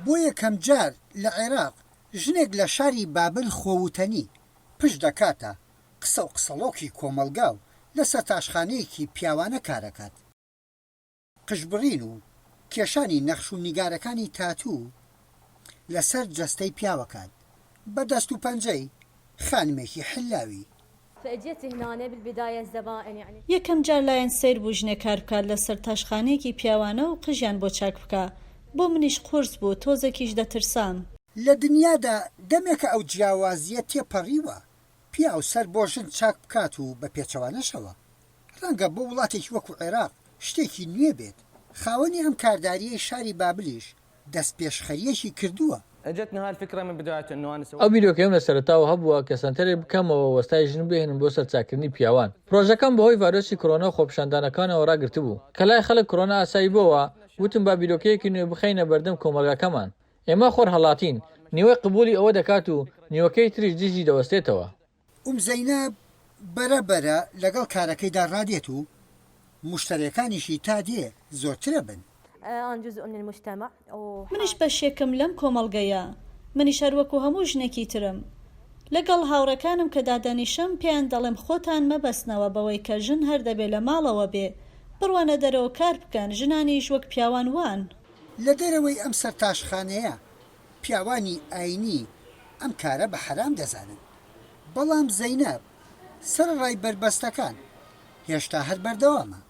بۆ یەکەم جار لە عێراق ژنێک لە شاری بابل خۆوتنی پشت دەکاتە قسە و قسەڵۆکی کۆمەلگا و لەسەر تاشخانەیەکی پیاوانە کارەکات. قژبڕین و کێشانی نەخش و نیگارەکانی تاتوو لەسەر جەستەی پیاوەکات بە دەست و پەنجەی خانمێکی حلاوی. یەکەم جار لایەن سیر بوو ژنێک کار بکات لەسەر تاشخانەیەکی پیاوانە و قژیان بۆ چاک بکە. بۆ منیش قورس بوو، تۆزێکیش دەترسام. لە دنیادا دەمێکە ئەو جیاوازیە تێپەڕیوە پیا و سەر بۆ ژن چاک بکات و بە پێچەوانەشەوە. ڕەنگە بۆ وڵاتێکی وەکو عێراق شتێکی نوێ بێت. خاوەنی ئەم کارداریەی شاری بابلیش دەست پێشخەریەکی کردووە. ئەو بیرۆکەم لە سەرەتاوە هەبووە کە سنتەرێک بکەمەوە وەستای ژن بهێنم بۆ سەرچاکردنی پیاوان. پرۆژەکەم بەهۆی ڤایرۆسی کۆرۆنا و خۆپیشاندانەکانەوە ڕاگررت بوو کە لای خەڵک کۆرۆنا ئاسایی بۆەوە وتم با بیرۆکەیەکی نوێ بخەینە بەردەم کۆمەلگاکەمان. ئێمە خۆر هەڵاتین، نیوەی قبولی ئەوە دەکات و نیوەکەی تریش دژی دەوەستێتەوە. زەینەب بەرەبەرە لەگەڵ کارەکەیدا ڕادێت و مشتەرەکانیشی تا دێ زۆرترە بن. منیش بەشێکم لەم کۆمەڵگەیە. منیش هەروەکو هەموو ژنێکی ترم. لەگەڵ هاوڕەکانم کە دادەنیشم پێیان دەڵێم خۆتان مەبەستنەوە بەوەی کە ژن هەر دەبێت لە ماڵەوە بێ، بڕوانە دەرەوە کار بکەن، ژنانیش وەک پیاوان وان. لە دەرەوەی ئەم سەرتاشخانەیە پیاوانی ئاینی ئەم کارە بە حەرام دەزانن، بەڵام زەینەب سەرڕای بربەستەکان هێشتا هەر بەردەوامە.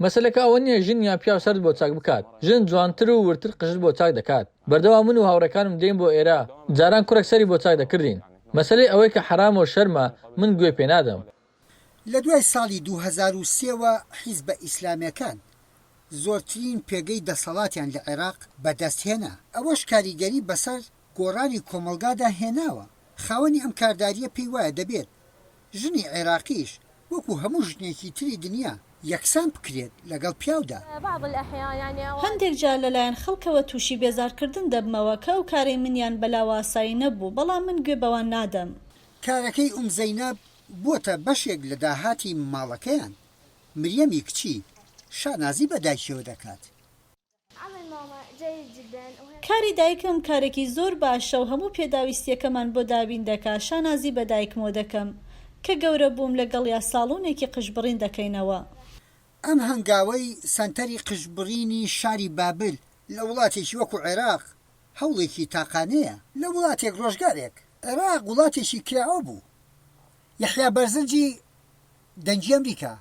مەسەلەکە ئەوە نییە ژن یا پیاو سەرد بۆ چاک بکات. ژن جوانتر و ورتر قژت بۆ چاک دەکات. بەردەوام من و هاوڕەکانم دێن بۆ ئێرە، جاران کوڕێک سەری بۆ چاک دەکردین. مەسەلەی ئەوەی کە حرام و شەرمە من گوێ پێ نادەم. لە دوای ساڵی 2003ەوە حیزبە ئیسلامیەکان زۆرترین پێگەی دەسەڵاتیان لە عێراق بەدەستهێنا. ئەوەش کاریگەری بەسەر گۆڕانی کۆمەلگادا هێناوە. خاوەنی ئەم کارداریە پێی وایە دەبێت ژنی عێراقیش وەکو هەموو ژنێکی تری دنیا یەکسان بکرێت لەگەڵ پیاودا. هەندێک جار لەلایەن خەڵکەوە تووشی بێزارکردن دەبمەوە کە ئەو کارەی منیان بەلاوە ئاسایی نەبوو، بەڵام من گوێ بەوان نادەم. کارەکەی زەینەب بووەتە بەشێک لە داهاتی ماڵەکەیان. مریەمی کچی شانازی بە دایکیەوە دەکات. کاری دایکم کارێکی زۆر باشە و هەموو پێداویستیەکەمان بۆ دابین دەکا. شانازی بە دایکمەوە دەکەم کە گەورە بووم لەگەڵ یا ساڵونێکی قژبڕین دەکەینەوە. ئەم هەنگاوەی سەنتەری قژبڕینی شاری بابل لە وڵاتێکی وەکو عێراق هەوڵێکی تاقانەیە. لە وڵاتێک ڕۆژگارێک عێراق وڵاتێکی کراوە بوو. یەحیا بەرزنجی دەنگی ئەمریکا